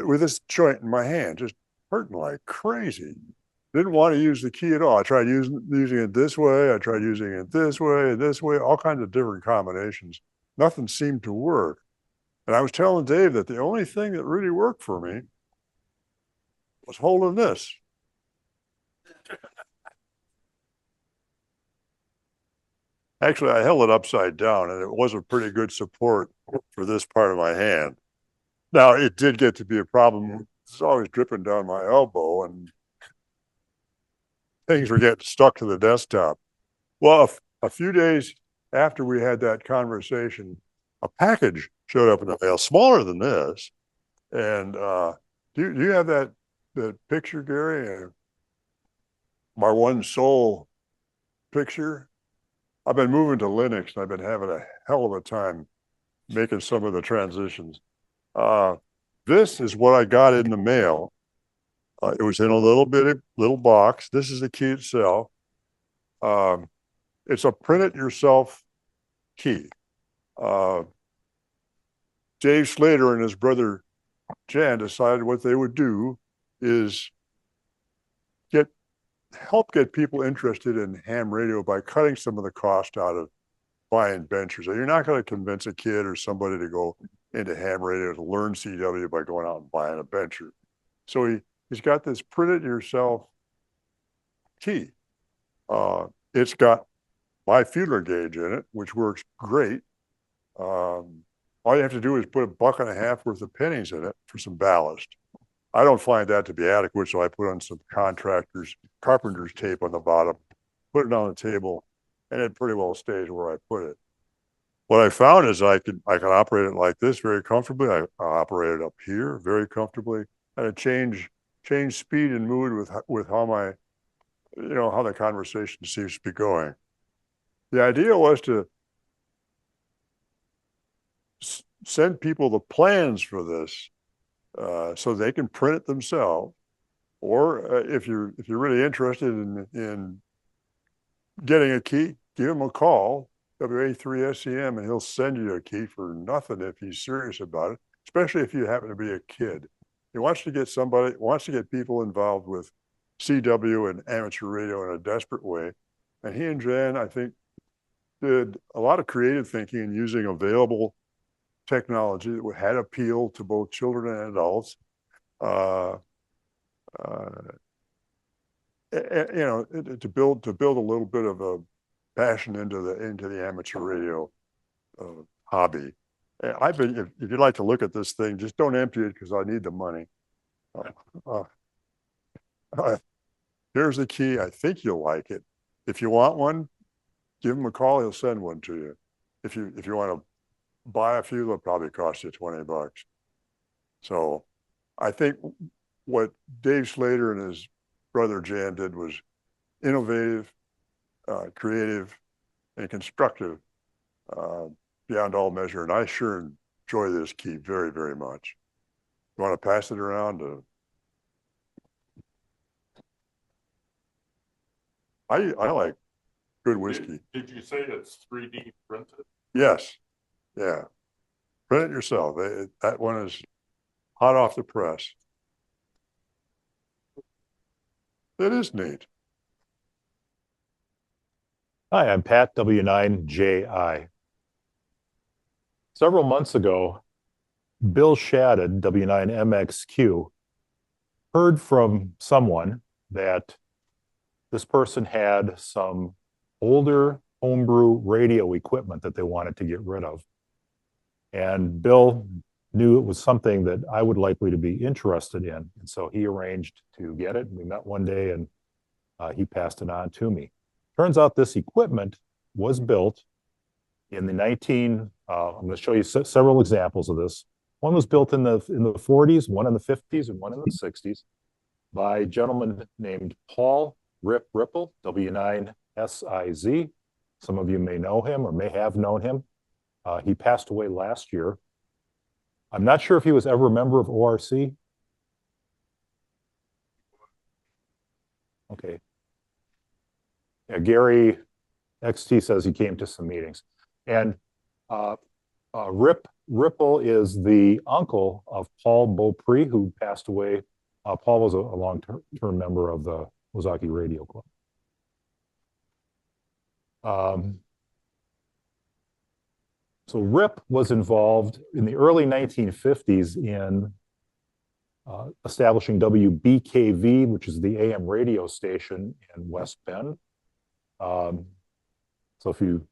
with this joint in my hand, just hurting like crazy. Didn't want to use the key at all. I tried using it this way. I tried using it this way, all kinds of different combinations. Nothing seemed to work. And I was telling Dave that the only thing that really worked for me was holding this. Actually, I held it upside down and it was a pretty good support for this part of my hand. Now, it did get to be a problem. It's always dripping down my elbow and things were getting stuck to the desktop. Well, a few days after we had that conversation, a package showed up in the mail, smaller than this. And do you have that picture, Gary? My one soul picture? I've been moving to Linux and I've been having a hell of a time making some of the transitions. This is what I got in the mail. It was in a little box. This is the key itself. It's a print it yourself key. Dave Slater and his brother Jan decided what they would do is help get people interested in ham radio by cutting some of the cost out of buying benchers. You're not going to convince a kid or somebody to go into ham radio to learn CW by going out and buying a bencher. So he's got this print it yourself key. It's got my feeler gauge in it, which works great. All you have to do is put $1.50 worth of pennies in it for some ballast. I don't find that to be adequate, so I put on some carpenter's tape on the bottom, put it on the table, and it pretty well stays where I put it. What I found is I can operate it like this very comfortably. I operate it up here very comfortably, and I change speed and mood with how how the conversation seems to be going. The idea was to send people the plans for this so they can print it themselves. Or if you're really interested in getting a key, give him a call, WA3SCM, and he'll send you a key for nothing if he's serious about it, especially if you happen to be a kid. He wants to get people involved with CW and amateur radio in a desperate way. And he and Jan, I think, did a lot of creative thinking and using available technology that had appeal to both children and adults. To build a little bit of a passion into the amateur radio hobby. If you'd like to look at this thing, just don't empty it because I need the money. Here's the key. I think you'll like it. If you want one, give him a call. He'll send one to you. If you want to buy a few, they'll probably cost you $20. So I think what Dave Slater and his brother Jan did was innovative, creative, and constructive beyond all measure. And I sure enjoy this key very, very much. You want to pass it around? I like good whiskey. Did you say it's 3D printed? Yes. Yeah. Print it yourself. That one is hot off the press. It is neat. Hi, I'm Pat W9JI. Several months ago, Bill Shadid, W9MXQ, heard from someone that this person had some older homebrew radio equipment that they wanted to get rid of. And Bill knew it was something that I would likely to be interested in. And so he arranged to get it. We met one day and he passed it on to me. Turns out this equipment was built in the I'm going to show you several examples of this. One was built in the 40s, one in the 50s, and one in the 60s by a gentleman named Paul Ripple, W9SIZ. Some of you may know him or may have known him. He passed away last year. I'm not sure if he was ever a member of ORC. Okay. Yeah, Gary XT says he came to some meetings. And Ripple is the uncle of Paul Beaupre, who passed away. Paul was a long-term member of the Ozaki Radio Club. So Rip was involved in the early 1950s in establishing WBKV, which is the AM radio station in West Bend. So if you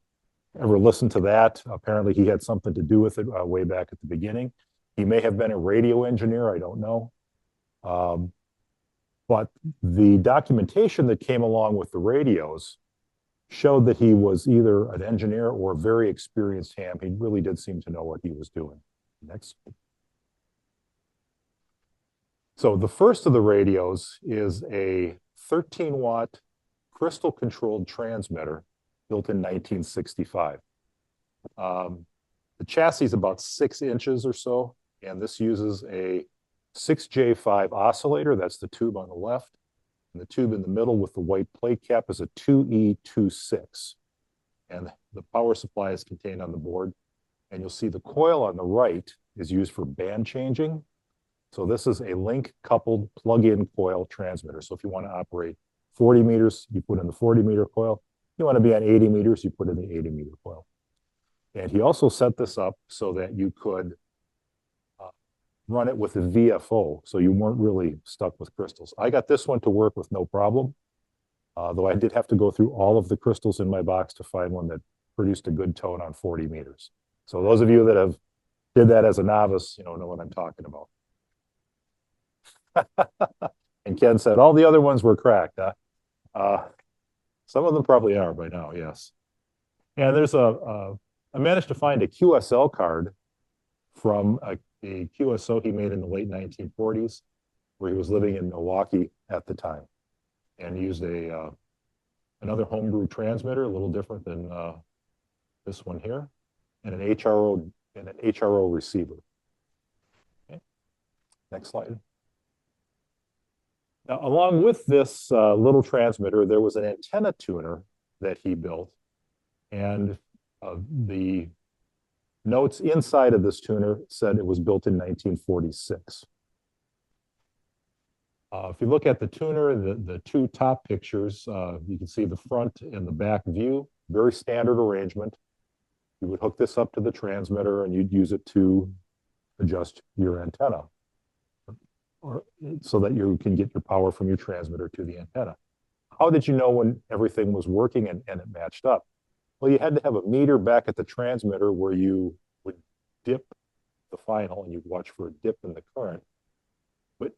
ever listened to that, apparently he had something to do with it way back at the beginning. He may have been a radio engineer, I don't know. But the documentation that came along with the radios showed that he was either an engineer or a very experienced ham. He really did seem to know what he was doing. Next. So the first of the radios is a 13-watt crystal-controlled transmitter built in 1965. The chassis is about 6 inches or so, and this uses a 6J5 oscillator. That's the tube on the left. And the tube in the middle with the white plate cap is a 2E26. And the power supply is contained on the board. And you'll see the coil on the right is used for band changing. So this is a link-coupled plug-in coil transmitter. So if you want to operate 40 meters, you put in the 40-meter coil. You want to be on 80 meters, you put in the 80-meter coil. And he also set this up so that you could run it with a VFO, so you weren't really stuck with crystals. I got this one to work with no problem, though I did have to go through all of the crystals in my box to find one that produced a good tone on 40 meters. So those of you that have did that as a novice, know what I'm talking about. And Ken said all the other ones were cracked. Huh? Some of them probably are by now, yes. And there's I managed to find a QSL card from a QSO he made in the late 1940s, where he was living in Milwaukee at the time, and he used another homebrew transmitter, a little different than this one here, and an HRO receiver. Okay. Next slide. Now, along with this little transmitter, there was an antenna tuner that he built, and the notes inside of this tuner said it was built in 1946. If you look at the tuner, the two top pictures, you can see the front and the back view, very standard arrangement. You would hook this up to the transmitter and you'd use it to adjust your antenna, or so that you can get your power from your transmitter to the antenna. How did you know when everything was working and it matched up? Well, you had to have a meter back at the transmitter where you would dip the final and you'd watch for a dip in the current.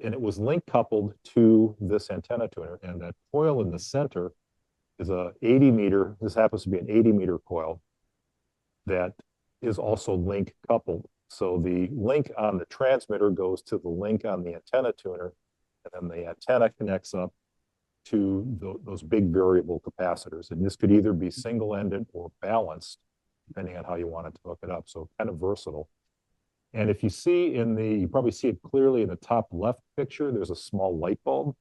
And it was link coupled to this antenna tuner, and that coil in the center is a 80 meter, this happens to be an 80 meter coil that is also link coupled. So the link on the transmitter goes to the link on the antenna tuner, and then the antenna connects up to those big variable capacitors. And this could either be single-ended or balanced, depending on how you wanted to hook it up. So kind of versatile. And if you see you probably see it clearly in the top left picture, there's a small light bulb.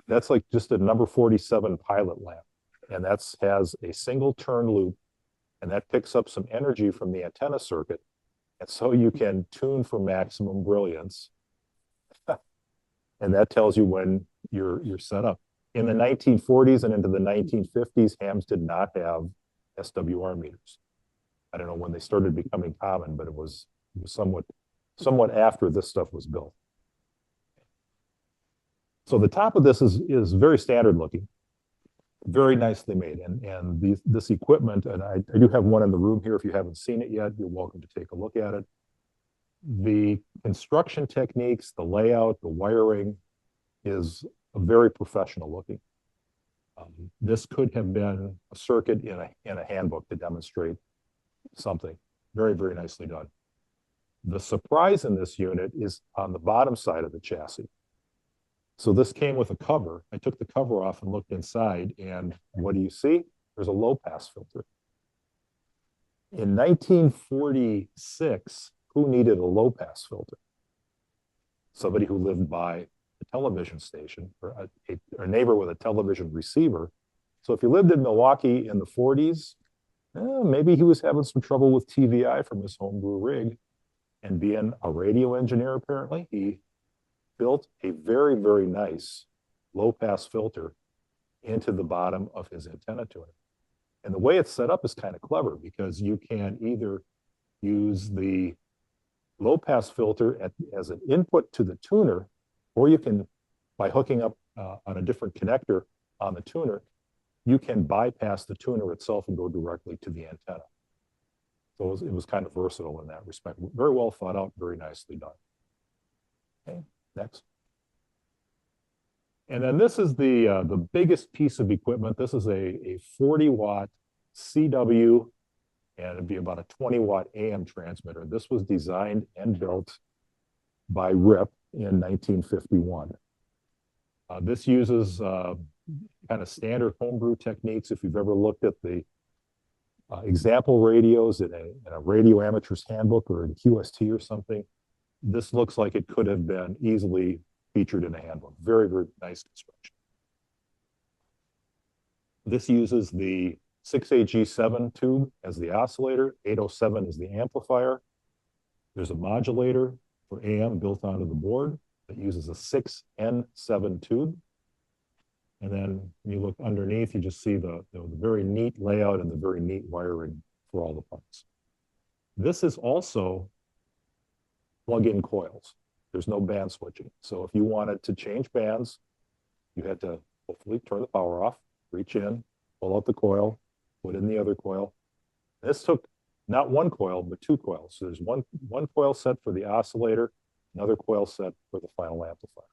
That's like just a number 47 pilot lamp. And that has a single turn loop, and that picks up some energy from the antenna circuit. And so you can tune for maximum brilliance. And that tells you when you're set up. In the 1940s and into the 1950s, hams did not have SWR meters. I don't know when they started becoming common, but it was somewhat after this stuff was built. So the top of this is very standard looking. Very nicely made. And this equipment, and I do have one in the room here. If you haven't seen it yet, you're welcome to take a look at it. The construction techniques, the layout, the wiring is very professional looking. This could have been a circuit in a handbook to demonstrate something. Very, very nicely done. The surprise in this unit is on the bottom side of the chassis. So this came with a cover. I took the cover off and looked inside, and what do you see? There's a low pass filter. In 1946, who needed a low pass filter? Somebody who lived by a television station or a neighbor with a television receiver. So if you lived in Milwaukee in the 40s, maybe he was having some trouble with TVI from his homebrew rig. And being a radio engineer, apparently, he built a very, very nice low pass filter into the bottom of his antenna tuner. And the way it's set up is kind of clever because you can either use the low pass filter as an input to the tuner, or you can, by hooking up on a different connector on the tuner, you can bypass the tuner itself and go directly to the antenna. So it was kind of versatile in that respect. Very well thought out, very nicely done. Okay, next. And then this is the biggest piece of equipment. This is a 40-watt CW, and it'd be about a 20-watt AM transmitter. This was designed and built by RIP in 1951. This uses kind of standard homebrew techniques. If you've ever looked at the example radios in a radio amateur's handbook or in QST or something, this looks like it could have been easily featured in a handbook. Very, very nice construction. This uses the 6AG7 tube as the oscillator. 807 is the amplifier. There's a modulator for AM built onto the board that uses a 6N7 tube. And then when you look underneath, you just see the very neat layout and the very neat wiring for all the parts. This is also plug-in coils. There's no band switching. So if you wanted to change bands, you had to hopefully turn the power off, reach in, pull out the coil, put in the other coil. This took not one coil, but two coils. So there's one coil set for the oscillator, another coil set for the final amplifier.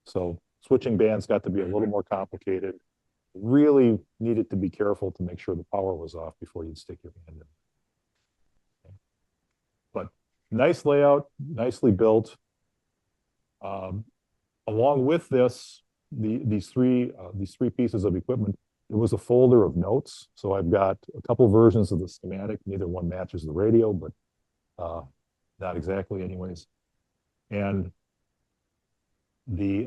So switching bands got to be a little more complicated. Really needed to be careful to make sure the power was off before you'd stick your hand in. Okay. But nice layout, nicely built. Along with this, these three pieces of equipment, there was a folder of notes. So I've got a couple versions of the schematic. Neither one matches the radio, but not exactly anyways. And the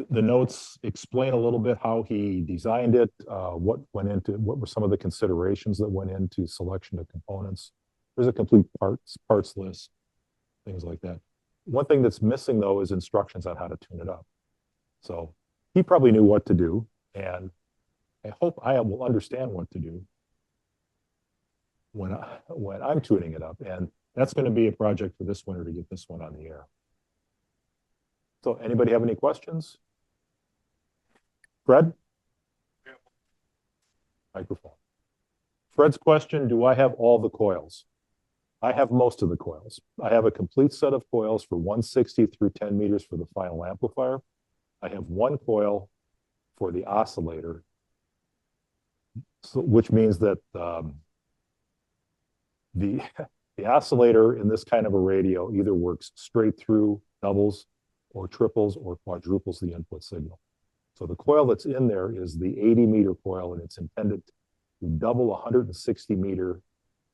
notes explain a little bit how he designed it, what were some of the considerations that went into selection of components. There's a complete parts list, things like that. One thing that's missing though is instructions on how to tune it up. So he probably knew what to do, and I hope I will understand what to do when I'm tuning it up. And that's going to be a project for this winter to get this one on the air. So anybody have any questions? Fred? Microphone. Fred's question, do I have all the coils? I have most of the coils. I have a complete set of coils for 160 through 10 meters for the final amplifier. I have one coil for the oscillator, so, which means that the oscillator in this kind of a radio either works straight through doubles or triples or quadruples the input signal. So the coil that's in there is the 80-meter coil, and it's intended to double 160-meter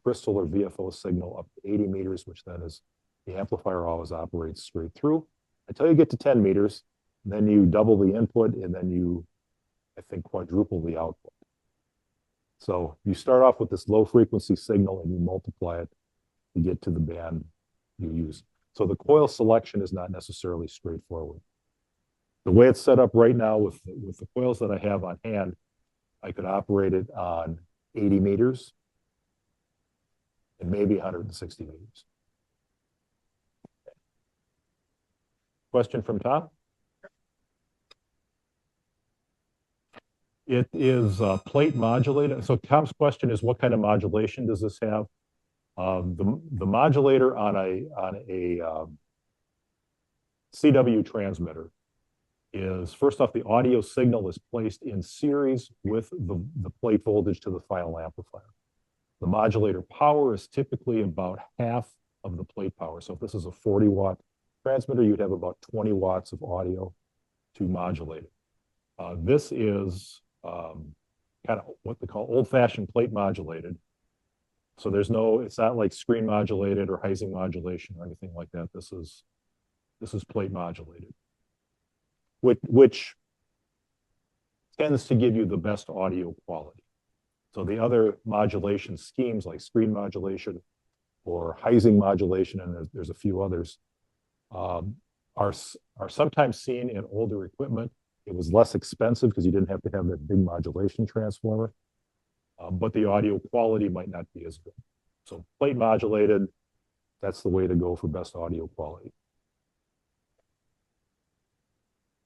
crystal or VFO signal up to 80 meters, which then is the amplifier always operates straight through until you get to 10 meters. Then you double the input, and then you, I think, quadruple the output. So you start off with this low frequency signal and you multiply it to get to the band you use. So the coil selection is not necessarily straightforward. The way it's set up right now with the coils that I have on hand, I could operate it on 80 meters and maybe 160 meters. Question from Tom? It is plate modulated. So Tom's question is, what kind of modulation does this have? The modulator on a CW transmitter is, first off, the audio signal is placed in series with the plate voltage to the final amplifier. The modulator power is typically about half of the plate power. So if this is a 40-watt transmitter, you'd have about 20 watts of audio to modulate it. This is kind of what they call old-fashioned plate modulated. So it's not like screen modulated or Heising modulation or anything like that. This is plate modulated, which tends to give you the best audio quality. So the other modulation schemes like screen modulation or Heising modulation, and there's a few others, are sometimes seen in older equipment. It was less expensive because you didn't have to have that big modulation transformer, but the audio quality might not be as good. So plate modulated, that's the way to go for best audio quality.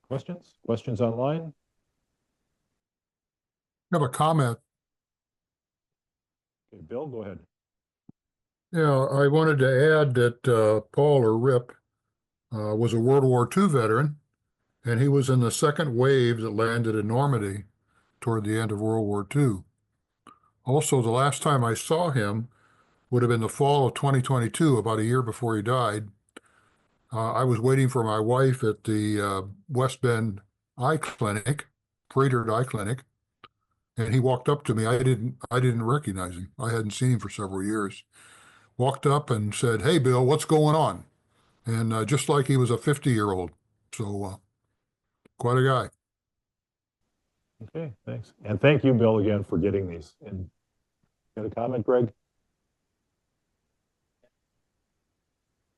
Questions? Questions online? I have a comment. Okay, Bill, go ahead. Yeah, I wanted to add that Paul, or Rip, was a World War II veteran, and he was in the second wave that landed in Normandy toward the end of World War II. Also, the last time I saw him would have been the fall of 2022, about a year before he died. I was waiting for my wife at the West Bend Eye Clinic, Freighter Eye Clinic, and he walked up to me. I didn't recognize him. I hadn't seen him for several years. Walked up and said, "Hey, Bill, what's going on?" And just like he was a 50-year-old. So quite a guy. Okay, thanks. And thank you, Bill, again for getting these. And got a comment, Greg?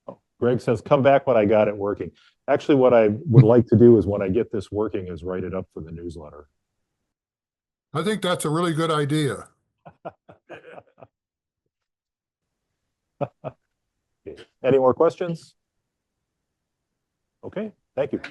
Oh, Greg says, come back when I got it working. Actually, what I would like to do is when I get this working is write it up for the newsletter. I think that's a really good idea. Okay. Any more questions? Okay, thank you.